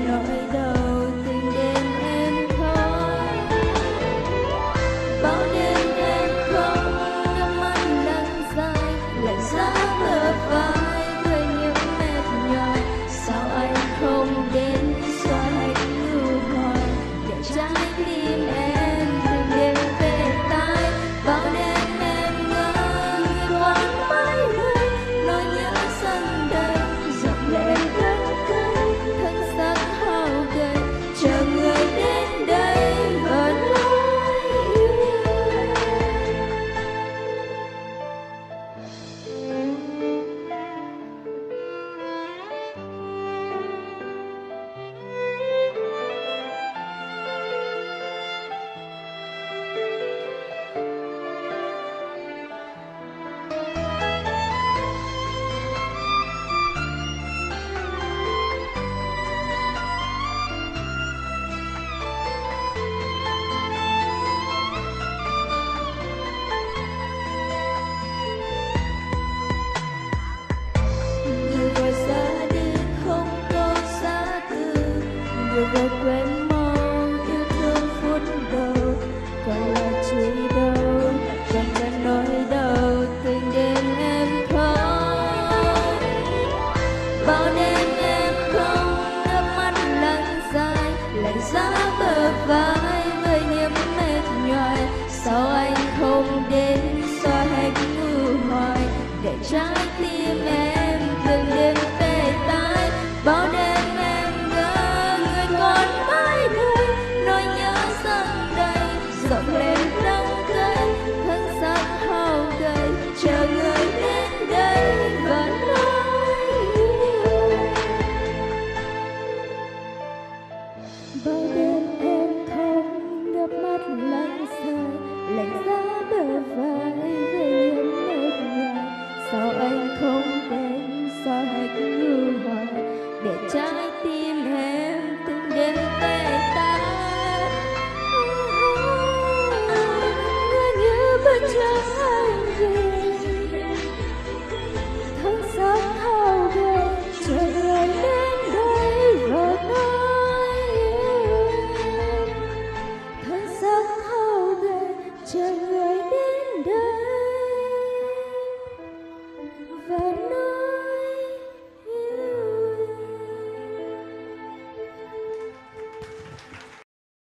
nỗi đau từng đêm em khóc. Bao đêm em khóc, nước mắt lăn dài, lạnh giá bờ vai với những mệt nhọc. Sao anh không đến xóa hết nhu hoài để trái tim em từng đêm về tai. Bao đêm em ngỡ người còn mãi đây, nỗi nhớ dần đầy dòng lệ đắng cay, thân xác hao gầy chờ người đến đây và nói yêu. Người vội ra đi không có giá từ, người vội quên mong yêu thương phút đầu. Còn là chỉ đâu, còn là nỗi đau từng đêm em khóc. Bao đêm em khóc, nước mắt lăn dài, lạnh giá bờ vai với niềm mệt nhoài. Sao anh không đến xóa hết nhu hoài để trái tim em từng đêm tê tái. Bao đêm em ngỡ người còn mãi đây, nỗi nhớ dâng đầy dòng lệ đắng cay, thân xác hao gầy chờ người đến đây và nói yêu. Bao đêm em không nước mắt lăn dài, lạnh giá bờ vai